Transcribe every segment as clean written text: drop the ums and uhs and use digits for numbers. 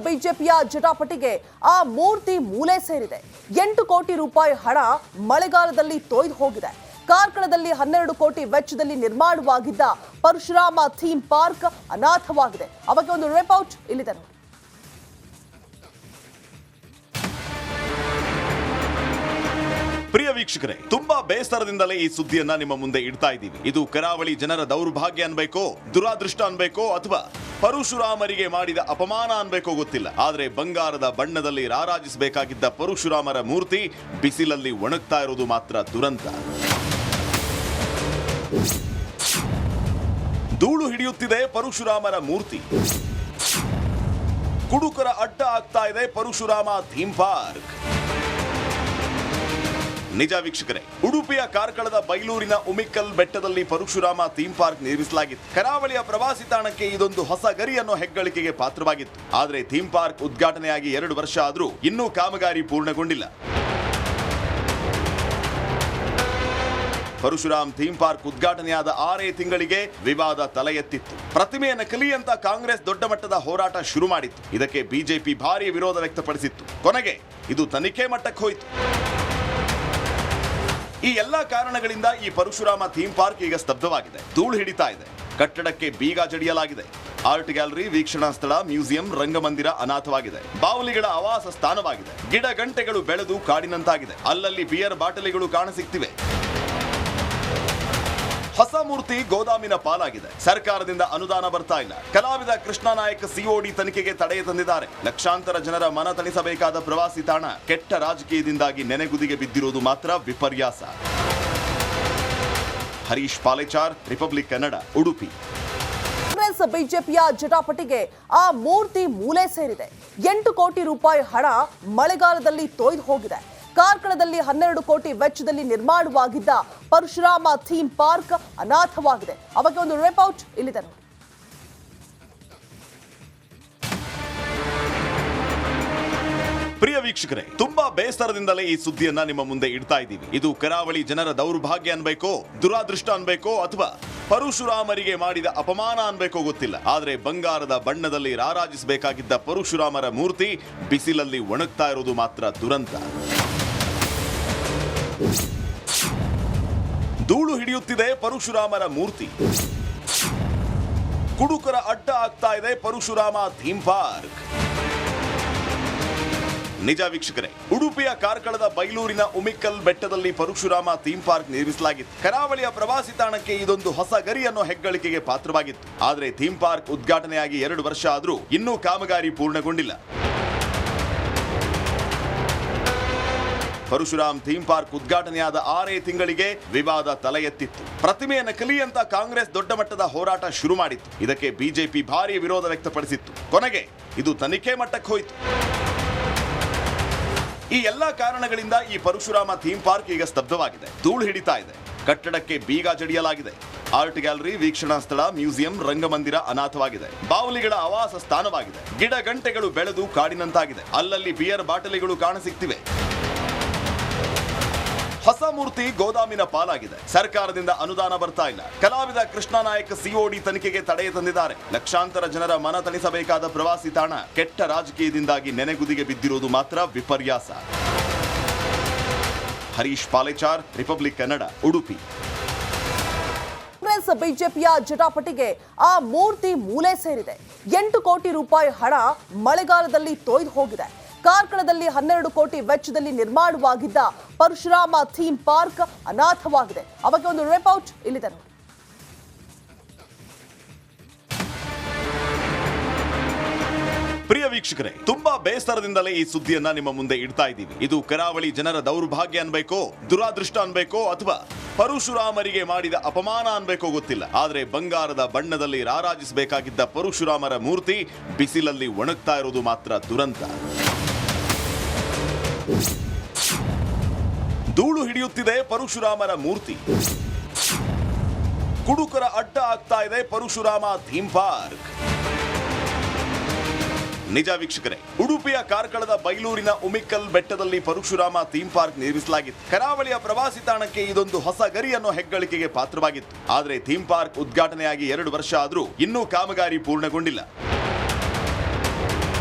ಬಿಜೆಪಿಯ ಜಟಾಪಟಿಗೆ ಆ ಮೂರ್ತಿ ಮೂಲೆ ಸೇರಿದೆ. 8 ಕೋಟಿ ರೂಪಾಯಿ ಹಣ ಮಳೆಗಾಲದಲ್ಲಿ ತೊಯ್ದು ಹೋಗಿದೆ. ಕಾರ್ಕಳದಲ್ಲಿ 12 ಕೋಟಿ ವೆಚ್ಚದಲ್ಲಿ ನಿರ್ಮಾಣವಾಗಿದ್ದ ಪರಶುರಾಮ ಥೀಮ್ ಪಾರ್ಕ್ ಅನಾಥವಾಗಿದೆ. ಅವಕ್ಕೆ ಒಂದು ರಿಪೋರ್ಟ್ ಇಲ್ಲಿದೆ ನೋಡಿ. ಪ್ರಿಯ ವೀಕ್ಷಕರೇ, ತುಂಬಾ ಬೇಸರದಿಂದಲೇ ಈ ಸುದ್ದಿಯನ್ನ ನಿಮ್ಮ ಮುಂದೆ ಇಡ್ತಾ ಇದ್ದೀವಿ. ಇದು ಕರಾವಳಿ ಜನರ ದೌರ್ಭಾಗ್ಯ ಅನ್ಬೇಕೋ, ದುರಾದೃಷ್ಟ ಅನ್ಬೇಕೋ, ಅಥವಾ ಪರಶುರಾಮರಿಗೆ ಮಾಡಿದ ಅಪಮಾನ ಅನ್ಬೇಕೋ ಗೊತ್ತಿಲ್ಲ. ಆದ್ರೆ ಬಂಗಾರದ ಬಣ್ಣದಲ್ಲಿ ರಾರಾಜಿಸಬೇಕಾಗಿದ್ದ ಪರಶುರಾಮರ ಮೂರ್ತಿ ಬಿಸಿಲಲ್ಲಿ ಒಣಗ್ತಾ ಇರೋದು ಮಾತ್ರ ದುರಂತ. ಧೂಳು ಹಿಡಿಯುತ್ತಿದೆ ಪರಶುರಾಮರ ಮೂರ್ತಿ. ಕುಡುಕರ ಅಡ್ಡ ಆಗ್ತಾ ಇದೆ ಪರಶುರಾಮ ಥೀಮ್ ಪಾರ್ಕ್. ನಿಜ ವೀಕ್ಷಕರೇ, ಉಡುಪಿಯ ಕಾರ್ಕಳದ ಬೈಲೂರಿನ ಉಮಿಕ್ಕಲ್ ಬೆಟ್ಟದಲ್ಲಿ ಪರಶುರಾಮ ಥೀಮ್ ಪಾರ್ಕ್ ನಿರ್ಮಿಸಲಾಗಿತ್ತು. ಕರಾವಳಿಯ ಪ್ರವಾಸಿ ತಾಣಕ್ಕೆ ಇದೊಂದು ಹೊಸ ಗರಿ ಅನ್ನೋ ಹೆಗ್ಗಳಿಕೆಗೆ ಪಾತ್ರವಾಗಿತ್ತು. ಆದರೆ ಥೀಮ್ ಪಾರ್ಕ್ ಉದ್ಘಾಟನೆಯಾಗಿ 2 ವರ್ಷ ಆದರೂ ಇನ್ನೂ ಕಾಮಗಾರಿ ಪೂರ್ಣಗೊಂಡಿಲ್ಲ. ಪರಶುರಾಮ್ ಥೀಮ್ ಪಾರ್ಕ್ ಉದ್ಘಾಟನೆಯಾದ 6 ತಿಂಗಳಿಗೆ ವಿವಾದ ತಲೆ ಎತ್ತಿತ್ತು. ಪ್ರತಿಮೆಯ ನಕಲಿ ಅಂತ ಕಾಂಗ್ರೆಸ್ ದೊಡ್ಡ ಮಟ್ಟದ ಹೋರಾಟ ಶುರು ಮಾಡಿತ್ತು. ಇದಕ್ಕೆ ಬಿಜೆಪಿ ಭಾರಿ ವಿರೋಧ ವ್ಯಕ್ತಪಡಿಸಿತ್ತು. ಕೊನೆಗೆ ಇದು ತನಿಖೆ ಮಟ್ಟಕ್ಕೆ ಹೋಯಿತು. ಈ ಎಲ್ಲಾ ಕಾರಣಗಳಿಂದ ಈ ಪರಶುರಾಮ ಥೀಮ್ ಪಾರ್ಕ್ ಈಗ ಸ್ತಬ್ಧವಾಗಿದೆ. ಧೂಳು ಹಿಡಿತಾ ಇದೆ. ಕಟ್ಟಡಕ್ಕೆ ಬೀಗ ಜಡಿಯಲಾಗಿದೆ. ಆರ್ಟ್ ಗ್ಯಾಲರಿ, ವೀಕ್ಷಣಾ ಸ್ಥಳ, ಮ್ಯೂಸಿಯಂ, ರಂಗಮಂದಿರ ಅನಾಥವಾಗಿದೆ. ಬಾವಲಿಗಳ ಆವಾಸ ಸ್ಥಾನವಾಗಿದೆ. ಗಿಡ ಗಂಟೆಗಳು ಬೆಳೆದು ಕಾಡಿನಂತಾಗಿದೆ. ಅಲ್ಲಲ್ಲಿ ಬಿಯರ್ ಬಾಟಲಿಗಳು ಕಾಣಸಿಗ್ತಿವೆ. ಹೊಸ ಮೂರ್ತಿ ಗೋದಾಮಿನ ಪಾಲಾಗಿದೆ. ಸರ್ಕಾರದಿಂದ ಅನುದಾನ ಬರ್ತಾ ಇಲ್ಲ. ಕಲಾವಿದ ಕೃಷ್ಣ ನಾಯಕ್ ಸಿಒಡಿ ತನಿಖೆಗೆ ತಡೆ ತಂದಿದ್ದಾರೆ. ಲಕ್ಷಾಂತರ ಜನರ ಮನ ತಣಿಸಬೇಕಾದ ಪ್ರವಾಸಿ ತಾಣ ಕೆಟ್ಟ ರಾಜಕೀಯದಿಂದಾಗಿ ನೆನೆಗುದಿಗೆ ಬಿದ್ದಿರುವುದು ಮಾತ್ರ ವಿಪರ್ಯಾಸ. ಹರೀಶ್ ಪಾಲೇಚಾರ್, ರಿಪಬ್ಲಿಕ್ ಕನ್ನಡ, ಉಡುಪಿ. ಕಾಂಗ್ರೆಸ್ ಬಿಜೆಪಿಯ ಜಟಾಪಟಿಗೆ ಆ ಮೂರ್ತಿ ಮೂಲೆ ಸೇರಿದೆ. 8 ಕೋಟಿ ರೂಪಾಯಿ ಹಣ ಮಳೆಗಾಲದಲ್ಲಿ ತೊಯ್ದು ಹೋಗಿದೆ. ಕಾರ್ಕಳದಲ್ಲಿ 12 ಕೋಟಿ ವೆಚ್ಚದಲ್ಲಿ ನಿರ್ಮಾಣವಾಗಿದ್ದ ಪರಶುರಾಮ ಥೀಮ್ ಪಾರ್ಕ್ ಅನಾಥವಾಗಿದೆ. ಅವಕ್ಕೆ ಒಂದು ರಿಪೋರ್ಟ್ ಇಲ್ಲಿದೆ ನೋಡಿ. ಪ್ರಿಯ ವೀಕ್ಷಕರೇ, ತುಂಬಾ ಬೇಸರದಿಂದಲೇ ಈ ಸುದ್ದಿಯನ್ನ ನಿಮ್ಮ ಮುಂದೆ ಇಡ್ತಾ ಇದ್ದೀವಿ. ಇದು ಕರಾವಳಿ ಜನರ ದೌರ್ಭಾಗ್ಯ ಅನ್ಬೇಕೋ, ದುರಾದೃಷ್ಟ ಅನ್ಬೇಕೋ, ಅಥವಾ ಪರಶುರಾಮರಿಗೆ ಮಾಡಿದ ಅಪಮಾನ ಅನ್ಬೇಕೋ ಗೊತ್ತಿಲ್ಲ. ಆದ್ರೆ ಬಂಗಾರದ ಬಣ್ಣದಲ್ಲಿ ರಾರಾಜಿಸಬೇಕಾಗಿದ್ದ ಪರಶುರಾಮರ ಮೂರ್ತಿ ಬಿಸಿಲಲ್ಲಿ ಒಣಗ್ತಾ ಇರೋದು ಮಾತ್ರ ದುರಂತ. ಧೂಳು ಹಿಡಿಯುತ್ತಿದೆ ಪರಶುರಾಮರ ಮೂರ್ತಿ. ಕುಡುಕರ ಅಡ್ಡ ಆಗ್ತಾ ಇದೆ ಪರಶುರಾಮ ಥೀಮ್ ಪಾರ್ಕ್. ನಿಜ ವೀಕ್ಷಕರೇ, ಉಡುಪಿಯ ಕಾರ್ಕಳದ ಬೈಲೂರಿನ ಉಮಿಕ್ಕಲ್ ಬೆಟ್ಟದಲ್ಲಿ ಪರಶುರಾಮ ಥೀಮ್ ಪಾರ್ಕ್ ನಿರ್ಮಿಸಲಾಗಿತ್ತು. ಕರಾವಳಿಯ ಪ್ರವಾಸಿ ತಾಣಕ್ಕೆ ಇದೊಂದು ಹೊಸ ಗರಿ ಅನ್ನೋ ಹೆಗ್ಗಳಿಕೆಗೆ ಪಾತ್ರವಾಗಿತ್ತು. ಆದರೆ ಥೀಮ್ ಪಾರ್ಕ್ ಉದ್ಘಾಟನೆಯಾಗಿ 2 ವರ್ಷ ಆದರೂ ಇನ್ನೂ ಕಾಮಗಾರಿ ಪೂರ್ಣಗೊಂಡಿಲ್ಲ. ಪರಶುರಾಮ್ ಥೀಮ್ ಪಾರ್ಕ್ ಉದ್ಘಾಟನೆಯಾದ 6 ತಿಂಗಳಿಗೆ ವಿವಾದ ತಲೆ ಎತ್ತಿತ್ತು. ಪ್ರತಿಮೆಯ ನಕಲಿ ಅಂತ ಕಾಂಗ್ರೆಸ್ ದೊಡ್ಡ ಮಟ್ಟದ ಹೋರಾಟ ಶುರು ಮಾಡಿತ್ತು. ಇದಕ್ಕೆ ಬಿಜೆಪಿ ಭಾರಿ ವಿರೋಧ ವ್ಯಕ್ತಪಡಿಸಿತ್ತು. ಕೊನೆಗೆ ಇದು ತನಿಖೆ ಮಟ್ಟಕ್ಕೆ ಹೋಯಿತು. ಈ ಎಲ್ಲಾ ಕಾರಣಗಳಿಂದ ಈ ಪರಶುರಾಮ ಥೀಮ್ ಪಾರ್ಕ್ ಈಗ ಸ್ತಬ್ಧವಾಗಿದೆ. ಧೂಳು ಹಿಡಿತಾ ಇದೆ. ಕಟ್ಟಡಕ್ಕೆ ಬೀಗ ಜಡಿಯಲಾಗಿದೆ. ಆರ್ಟ್ ಗ್ಯಾಲರಿ, ವೀಕ್ಷಣಾ ಸ್ಥಳ, ಮ್ಯೂಸಿಯಂ, ರಂಗಮಂದಿರ ಅನಾಥವಾಗಿದೆ. ಬಾವಲಿಗಳ ಆವಾಸ ಸ್ಥಾನವಾಗಿದೆ. ಗಿಡ ಗಂಟೆಗಳು ಬೆಳೆದು ಕಾಡಿನಂತಾಗಿದೆ. ಅಲ್ಲಲ್ಲಿ ಬಿಯರ್ ಬಾಟಲಿಗಳು ಕಾಣಸಿಗ್ತಿವೆ. ಹೊಸ ಮೂರ್ತಿ ಗೋದಾಮಿನ ಪಾಲಾಗಿದೆ. ಸರ್ಕಾರದಿಂದ ಅನುದಾನ ಬರ್ತಾ ಇಲ್ಲ. ಕಲಾವಿದ ಕೃಷ್ಣ ನಾಯಕ್ ಸಿಒಡಿ ತನಿಖೆಗೆ ತಡೆ ತಂದಿದ್ದಾರೆ. ಲಕ್ಷಾಂತರ ಜನರ ಮನ ತಣಿಸಬೇಕಾದ ಪ್ರವಾಸಿ ತಾಣ ಕೆಟ್ಟ ರಾಜಕೀಯದಿಂದಾಗಿ ನೆನೆಗುದಿಗೆ ಬಿದ್ದಿರುವುದು ಮಾತ್ರ ವಿಪರ್ಯಾಸ. ಹರೀಶ್ ಪಾಲೇಚಾರ್, ರಿಪಬ್ಲಿಕ್ ಕನ್ನಡ, ಉಡುಪಿ. ಕಾಂಗ್ರೆಸ್ ಬಿಜೆಪಿಯ ಜಟಾಪಟಿಗೆ ಆ ಮೂರ್ತಿ ಮೂಲೆ ಸೇರಿದೆ. 8 ಕೋಟಿ ರೂಪಾಯಿ ಹಣ ಮಳೆಗಾಲದಲ್ಲಿ ತೊಯ್ದು ಹೋಗಿದೆ. ಕಾರ್ಕಳದಲ್ಲಿ 12 ಕೋಟಿ ವೆಚ್ಚದಲ್ಲಿ ನಿರ್ಮಾಣವಾಗಿದ್ದ ಪರಶುರಾಮ ಥೀಮ್ ಪಾರ್ಕ್ ಅನಾಥವಾಗಿದೆ. ಅವಕ್ಕೆ ಒಂದು ರಿಪೋರ್ಟ್ ಇಲ್ಲಿದೆ ನೋಡಿ. ಪ್ರಿಯ ವೀಕ್ಷಕರೇ, ತುಂಬಾ ಬೇಸರದಿಂದಲೇ ಈ ಸುದ್ದಿಯನ್ನ ನಿಮ್ಮ ಮುಂದೆ ಇಡ್ತಾ ಇದ್ದೀವಿ. ಇದು ಕರಾವಳಿ ಜನರ ದೌರ್ಭಾಗ್ಯ ಅನ್ಬೇಕೋ, ದುರಾದೃಷ್ಟ ಅನ್ಬೇಕೋ, ಅಥವಾ ಪರಶುರಾಮರಿಗೆ ಮಾಡಿದ ಅಪಮಾನ ಅನ್ಬೇಕೋ ಗೊತ್ತಿಲ್ಲ. ಆದ್ರೆ ಬಂಗಾರದ ಬಣ್ಣದಲ್ಲಿ ರಾರಾಜಿಸಬೇಕಾಗಿದ್ದ ಪರಶುರಾಮರ ಮೂರ್ತಿ ಬಿಸಿಲಲ್ಲಿ ಒಣಗ್ತಾ ಇರೋದು ಮಾತ್ರ ದುರಂತ. ಧೂಳು ಹಿಡಿಯುತ್ತಿದೆ ಪರಶುರಾಮರ ಮೂರ್ತಿ. ಕುಡುಕರ ಅಡ್ಡ ಆಗ್ತಾ ಇದೆ ಪರಶುರಾಮ ಥೀಮ್ ಪಾರ್ಕ್. ನಿಜ ವೀಕ್ಷಕರೇ, ಉಡುಪಿಯ ಕಾರ್ಕಳದ ಬೈಲೂರಿನ ಉಮಿಕ್ಕಲ್ ಬೆಟ್ಟದಲ್ಲಿ ಪರಶುರಾಮ ಥೀಮ್ ಪಾರ್ಕ್ ನಿರ್ಮಿಸಲಾಗಿತ್ತು. ಕರಾವಳಿಯ ಪ್ರವಾಸಿ ತಾಣಕ್ಕೆ ಇದೊಂದು ಹೊಸ ಗರಿ ಅನ್ನೋ ಹೆಗ್ಗಳಿಕೆಗೆ ಪಾತ್ರವಾಗಿತ್ತು. ಆದರೆ ಥೀಮ್ ಪಾರ್ಕ್ ಉದ್ಘಾಟನೆಯಾಗಿ 2 ವರ್ಷ ಆದರೂ ಇನ್ನೂ ಕಾಮಗಾರಿ ಪೂರ್ಣಗೊಂಡಿಲ್ಲ.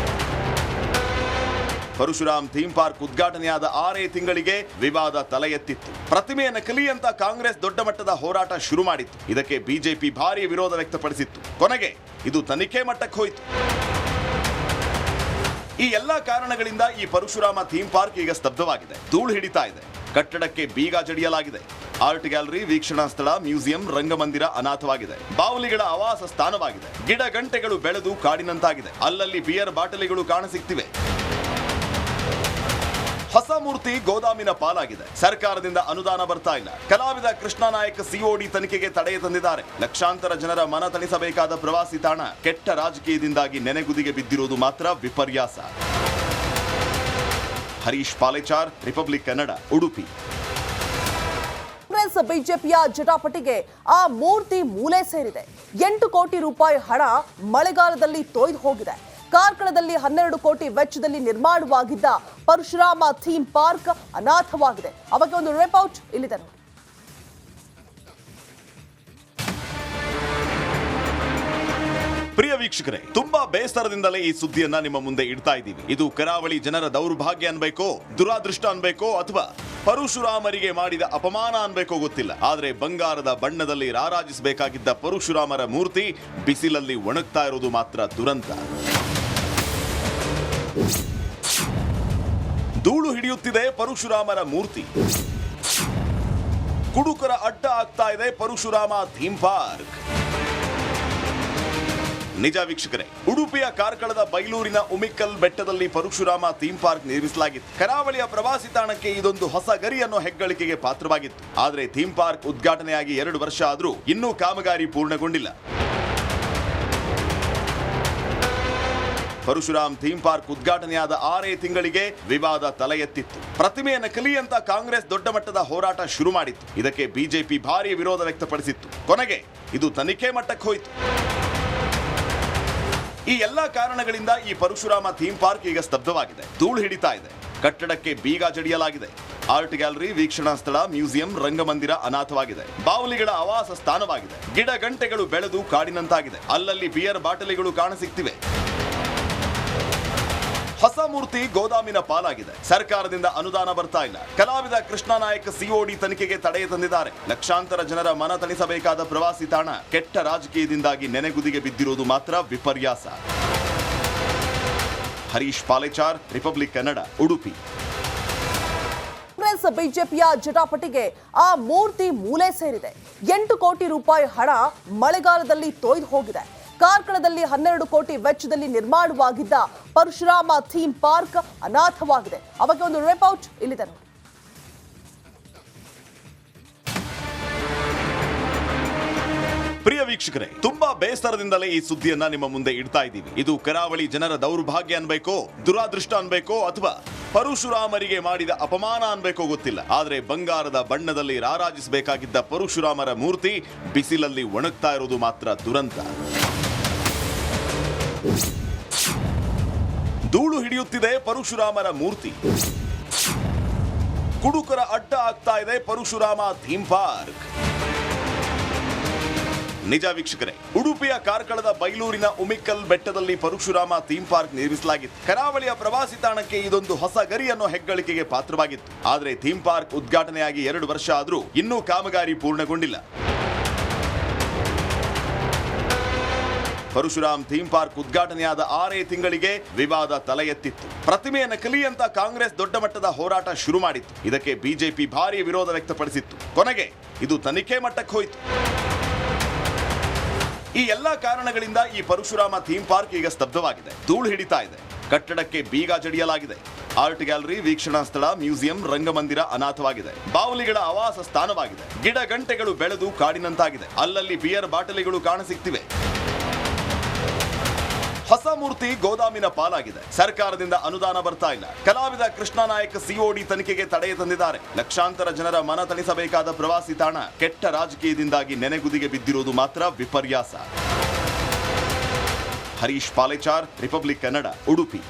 ಪರಶುರಾಮ್ ಥೀಮ್ ಪಾರ್ಕ್ ಉದ್ಘಾಟನೆಯಾದ 6 ತಿಂಗಳಿಗೆ ವಿವಾದ ತಲೆ ಎತ್ತಿತ್ತು. ಪ್ರತಿಮೆ ನಕಲಿ ಅಂತ ಕಾಂಗ್ರೆಸ್ ದೊಡ್ಡ ಮಟ್ಟದ ಹೋರಾಟ ಶುರು ಮಾಡಿತ್ತು. ಇದಕ್ಕೆ ಬಿಜೆಪಿ ಭಾರಿ ವಿರೋಧ ವ್ಯಕ್ತಪಡಿಸಿತ್ತು. ಕೊನೆಗೆ ಇದು ತನಿಖೆ ಮಟ್ಟಕ್ಕೆ ಹೋಯಿತು. ಈ ಎಲ್ಲಾ ಕಾರಣಗಳಿಂದ ಈ ಪರಶುರಾಮ ಥೀಮ್ ಪಾರ್ಕ್ ಈಗ ಸ್ತಬ್ಧವಾಗಿದೆ. ಧೂಳು ಹಿಡಿತಾ ಇದೆ. ಕಟ್ಟಡಕ್ಕೆ ಬೀಗ ಜಡಿಯಲಾಗಿದೆ. ಆರ್ಟ್ ಗ್ಯಾಲರಿ, ವೀಕ್ಷಣಾ ಸ್ಥಳ, ಮ್ಯೂಸಿಯಂ, ರಂಗಮಂದಿರ ಅನಾಥವಾಗಿದೆ. ಬಾವಲಿಗಳ ಆವಾಸ ಸ್ಥಾನವಾಗಿದೆ. ಗಿಡ ಗಂಟೆಗಳು ಬೆಳೆದು ಕಾಡಿನಂತಾಗಿದೆ. ಅಲ್ಲಲ್ಲಿ ಬಿಯರ್ ಬಾಟಲಿಗಳು ಕಾಣಸಿಗ್ತಿವೆ. ಹೊಸ ಮೂರ್ತಿ ಗೋದಾಮಿನ ಪಾಲಾಗಿದೆ. ಸರ್ಕಾರದಿಂದ ಅನುದಾನ ಬರ್ತಾ ಇಲ್ಲ. ಕಲಾವಿದ ಕೃಷ್ಣ ನಾಯಕ್ ಸಿಒಡಿ ತನಿಖೆಗೆ ತಡೆ ತಂದಿದ್ದಾರೆ. ಲಕ್ಷಾಂತರ ಜನರ ಮನ ತಣಿಸಬೇಕಾದ ಪ್ರವಾಸಿ ತಾಣ ಕೆಟ್ಟ ರಾಜಕೀಯದಿಂದಾಗಿ ನೆನೆಗುದಿಗೆ ಬಿದ್ದಿರುವುದು ಮಾತ್ರ ವಿಪರ್ಯಾಸ. ಹರೀಶ್ ಪಾಲೇಚಾರ್, ರಿಪಬ್ಲಿಕ್ ಕನ್ನಡ, ಉಡುಪಿ. ಕಾಂಗ್ರೆಸ್ ಬಿಜೆಪಿಯ ಜಟಾಪಟಿಗೆ ಆ ಮೂರ್ತಿ ಮೂಲೆ ಸೇರಿದೆ. 8 ಕೋಟಿ ರೂಪಾಯಿ ಹಣ ಮಳೆಗಾಲದಲ್ಲಿ ತೊಯ್ದು ಹೋಗಿದೆ. ಕಾರ್ಕಳದಲ್ಲಿ 12 ಕೋಟಿ ವೆಚ್ಚದಲ್ಲಿ ನಿರ್ಮಾಣವಾಗಿದ್ದ ಪರಶುರಾಮ ಥೀಮ್ ಪಾರ್ಕ್ ಅನಾಥವಾಗಿದೆ. ಅವಕ್ಕೆ ಒಂದು ರಿಪೋರ್ಟ್ ಇಲ್ಲಿದೆ ನೋಡಿ. ಪ್ರಿಯ ವೀಕ್ಷಕರೇ, ತುಂಬಾ ಬೇಸರದಿಂದಲೇ ಈ ಸುದ್ದಿಯನ್ನ ನಿಮ್ಮ ಮುಂದೆ ಇಡ್ತಾ ಇದ್ದೀವಿ. ಇದು ಕರಾವಳಿ ಜನರ ದೌರ್ಭಾಗ್ಯ ಅನ್ಬೇಕೋ, ದುರಾದೃಷ್ಟ ಅನ್ಬೇಕೋ, ಅಥವಾ ಪರಶುರಾಮರಿಗೆ ಮಾಡಿದ ಅಪಮಾನ ಅನ್ಬೇಕೋ ಗೊತ್ತಿಲ್ಲ. ಆದ್ರೆ ಬಂಗಾರದ ಬಣ್ಣದಲ್ಲಿ ರಾರಾಜಿಸಬೇಕಾಗಿದ್ದ ಪರಶುರಾಮರ ಮೂರ್ತಿ ಬಿಸಿಲಲ್ಲಿ ಒಣಗ್ತಾ ಇರೋದು ಮಾತ್ರ ದುರಂತ. ಧೂಳು ಹಿಡಿಯುತ್ತಿದೆ ಪರಶುರಾಮರ ಮೂರ್ತಿ. ಕುಡುಕರ ಅಡ್ಡ ಆಗ್ತಾ ಇದೆ ಪರಶುರಾಮ ಥೀಮ್ ಪಾರ್ಕ್. ನಿಜ ವೀಕ್ಷಕರೇ, ಉಡುಪಿಯ ಕಾರ್ಕಳದ ಬೈಲೂರಿನ ಉಮಿಕ್ಕಲ್ ಬೆಟ್ಟದಲ್ಲಿ ಪರಶುರಾಮ ಥೀಮ್ ಪಾರ್ಕ್ ನಿರ್ಮಿಸಲಾಗಿತ್ತು. ಕರಾವಳಿಯ ಪ್ರವಾಸಿ ತಾಣಕ್ಕೆ ಇದೊಂದು ಹೊಸ ಗರಿ ಅನ್ನೋ ಹೆಗ್ಗಳಿಕೆಗೆ ಪಾತ್ರವಾಗಿತ್ತು. ಆದರೆ ಥೀಮ್ ಪಾರ್ಕ್ ಉದ್ಘಾಟನೆಯಾಗಿ 2 ವರ್ಷ ಆದರೂ ಇನ್ನೂ ಕಾಮಗಾರಿ ಪೂರ್ಣಗೊಂಡಿಲ್ಲ. ಪರಶುರಾಮ್ ಥೀಮ್ ಪಾರ್ಕ್ ಉದ್ಘಾಟನೆಯಾದ 6 ತಿಂಗಳಿಗೆ ವಿವಾದ ತಲೆ ಎತ್ತಿತ್ತು. ಪ್ರತಿಮೆ ನಕಲಿ ಅಂತ ಕಾಂಗ್ರೆಸ್ ದೊಡ್ಡ ಮಟ್ಟದ ಹೋರಾಟ ಶುರು ಮಾಡಿತ್ತು. ಇದಕ್ಕೆ ಬಿಜೆಪಿ ಭಾರಿ ವಿರೋಧ ವ್ಯಕ್ತಪಡಿಸಿತ್ತು. ಕೊನೆಗೆ ಇದು ತನಿಖೆ ಮಟ್ಟಕ್ಕೆ ಹೋಯಿತು. ಈ ಎಲ್ಲಾ ಕಾರಣಗಳಿಂದ ಈ ಪರಶುರಾಮ ಥೀಮ್ ಪಾರ್ಕ್ ಈಗ ಸ್ತಬ್ಧವಾಗಿದೆ. ಧೂಳು ಹಿಡಿತಾ ಇದೆ. ಕಟ್ಟಡಕ್ಕೆ ಬೀಗ ಜಡಿಯಲಾಗಿದೆ. ಆರ್ಟ್ ಗ್ಯಾಲರಿ, ವೀಕ್ಷಣಾ ಸ್ಥಳ, ಮ್ಯೂಸಿಯಂ, ರಂಗಮಂದಿರ ಅನಾಥವಾಗಿದೆ. ಬಾವಲಿಗಳ ಆವಾಸ ಸ್ಥಾನವಾಗಿದೆ. ಗಿಡ ಗಂಟೆಗಳು ಬೆಳೆದು ಕಾಡಿನಂತಾಗಿದೆ. ಅಲ್ಲಲ್ಲಿ ಬಿಯರ್ ಬಾಟಲಿಗಳು ಕಾಣಸಿಗ್ತಿವೆ. ಹೊಸ ಮೂರ್ತಿ ಗೋದಾಮಿನ ಪಾಲಾಗಿದೆ. ಸರ್ಕಾರದಿಂದ ಅನುದಾನ ಬರ್ತಾ ಇಲ್ಲ. ಕಲಾವಿದ ಕೃಷ್ಣ ನಾಯಕ್ ಸಿಒಡಿ ತನಿಖೆಗೆ ತಡೆ ತಂದಿದ್ದಾರೆ. ಲಕ್ಷಾಂತರ ಜನರ ಮನ ತಣಿಸಬೇಕಾದ ಪ್ರವಾಸಿ ತಾಣ ಕೆಟ್ಟ ರಾಜಕೀಯದಿಂದಾಗಿ ನೆನೆಗುದಿಗೆ ಬಿದ್ದಿರುವುದು ಮಾತ್ರ ವಿಪರ್ಯಾಸ. ಹರೀಶ್ ಪಾಲೇಚಾರ್, ರಿಪಬ್ಲಿಕ್ ಕನ್ನಡ, ಉಡುಪಿ. ಕಾಂಗ್ರೆಸ್ ಬಿಜೆಪಿಯ ಜಟಾಪಟಿಗೆ ಆ ಮೂರ್ತಿ ಮೂಲೆ ಸೇರಿದೆ. 8 ಕೋಟಿ ರೂಪಾಯಿ ಹಣ ಮಳೆಗಾಲದಲ್ಲಿ ತೊಯ್ದು ಹೋಗಿದೆ. ಕಾರ್ಕಳದಲ್ಲಿ 12 ಕೋಟಿ ವೆಚ್ಚದಲ್ಲಿ ನಿರ್ಮಾಣವಾಗಿದ್ದ ಪರಶುರಾಮ ಥೀಮ್ ಪಾರ್ಕ್ ಅನಾಥವಾಗಿದೆ. ಅವಕ್ಕೆ ಒಂದು ರಿಪೋರ್ಟ್ ಇಲ್ಲಿದೆ ನೋಡಿ. ಪ್ರಿಯ ವೀಕ್ಷಕರೇ, ತುಂಬಾ ಬೇಸರದಿಂದಲೇ ಈ ಸುದ್ದಿಯನ್ನ ನಿಮ್ಮ ಮುಂದೆ ಇಡ್ತಾ ಇದ್ದೀವಿ. ಇದು ಕರಾವಳಿ ಜನರ ದೌರ್ಭಾಗ್ಯ ಅನ್ಬೇಕೋ, ದುರಾದೃಷ್ಟ ಅನ್ಬೇಕೋ, ಅಥವಾ ಪರಶುರಾಮರಿಗೆ ಮಾಡಿದ ಅಪಮಾನ ಅನ್ಬೇಕೋ ಗೊತ್ತಿಲ್ಲ. ಆದ್ರೆ ಬಂಗಾರದ ಬಣ್ಣದಲ್ಲಿ ರಾರಾಜಿಸಬೇಕಾಗಿದ್ದ ಪರಶುರಾಮರ ಮೂರ್ತಿ ಬಿಸಿಲಲ್ಲಿ ಒಣಗ್ತಾ ಇರೋದು ಮಾತ್ರ ದುರಂತ. ಧೂಳು ಹಿಡಿಯುತ್ತಿದೆ ಪರಶುರಾಮರ ಮೂರ್ತಿ. ಕುಡುಕರ ಅಡ್ಡ ಆಗ್ತಾ ಇದೆ ಪರಶುರಾಮ ಥೀಮ್ ಪಾರ್ಕ್. ನಿಜ ವೀಕ್ಷಕರೇ, ಉಡುಪಿಯ ಕಾರ್ಕಳದ ಬೈಲೂರಿನ ಉಮಿಕ್ಕಲ್ ಬೆಟ್ಟದಲ್ಲಿ ಪರಶುರಾಮ ಥೀಮ್ ಪಾರ್ಕ್ ನಿರ್ಮಿಸಲಾಗಿತ್ತು. ಕರಾವಳಿಯ ಪ್ರವಾಸಿ ತಾಣಕ್ಕೆ ಇದೊಂದು ಹೊಸ ಗರಿ ಅನ್ನೋ ಹೆಗ್ಗಳಿಕೆಗೆ ಪಾತ್ರವಾಗಿತ್ತು. ಆದರೆ ಥೀಮ್ ಪಾರ್ಕ್ ಉದ್ಘಾಟನೆಯಾಗಿ 2 ವರ್ಷ ಆದರೂ ಇನ್ನೂ ಕಾಮಗಾರಿ ಪೂರ್ಣಗೊಂಡಿಲ್ಲ. ಪರಶುರಾಮ್ ಥೀಮ್ ಪಾರ್ಕ್ ಉದ್ಘಾಟನೆಯಾದ 6 ತಿಂಗಳಿಗೆ ವಿವಾದ ತಲೆ ಎತ್ತಿತ್ತು. ಪ್ರತಿಮೆ ನಕಲಿ ಅಂತ ಕಾಂಗ್ರೆಸ್ ದೊಡ್ಡ ಮಟ್ಟದ ಹೋರಾಟ ಶುರು ಮಾಡಿತ್ತು. ಇದಕ್ಕೆ ಬಿಜೆಪಿ ಭಾರಿ ವಿರೋಧ ವ್ಯಕ್ತಪಡಿಸಿತ್ತು. ಕೊನೆಗೆ ಇದು ತನಿಖೆ ಮಟ್ಟಕ್ಕೆ ಹೋಯಿತು. ಈ ಎಲ್ಲಾ ಕಾರಣಗಳಿಂದ ಈ ಪರಶುರಾಮ ಥೀಮ್ ಪಾರ್ಕ್ ಈಗ ಸ್ತಬ್ಧವಾಗಿದೆ. ಧೂಳು ಹಿಡಿತಾ ಇದೆ. ಕಟ್ಟಡಕ್ಕೆ ಬೀಗ ಜಡಿಯಲಾಗಿದೆ. ಆರ್ಟ್ ಗ್ಯಾಲರಿ, ವೀಕ್ಷಣಾ ಸ್ಥಳ, ಮ್ಯೂಸಿಯಂ, ರಂಗಮಂದಿರ ಅನಾಥವಾಗಿದೆ. ಬಾವಲಿಗಳ ಆವಾಸ ಸ್ಥಾನವಾಗಿದೆ. ಗಿಡ ಗಂಟೆಗಳು ಬೆಳೆದು ಕಾಡಿನಂತಾಗಿದೆ. ಅಲ್ಲಲ್ಲಿ ಬಿಯರ್ ಬಾಟಲಿಗಳು ಕಾಣಸಿಗ್ತಿವೆ. ಹೊಸ ಮೂರ್ತಿ ಗೋದಾಮಿನ ಪಾಲಾಗಿದೆ. ಸರ್ಕಾರದಿಂದ ಅನುದಾನ ಬರ್ತಾ ಇಲ್ಲ. ಕಲಾವಿದ ಕೃಷ್ಣ ನಾಯಕ್ ಸಿಒಡಿ ತನಿಖೆಗೆ ತಡೆ ತಂದಿದ್ದಾರೆ. ಲಕ್ಷಾಂತರ ಜನರ ಮನ ತಣಿಸಬೇಕಾದ ಪ್ರವಾಸಿ ತಾಣ ಕೆಟ್ಟ ರಾಜಕೀಯದಿಂದಾಗಿ ನೆನೆಗುದಿಗೆ ಬಿದ್ದಿರುವುದು ಮಾತ್ರ ವಿಪರ್ಯಾಸ. ಹರೀಶ್ ಪಾಲೇಚಾರ್, ರಿಪಬ್ಲಿಕ್ ಕನ್ನಡ, ಉಡುಪಿ.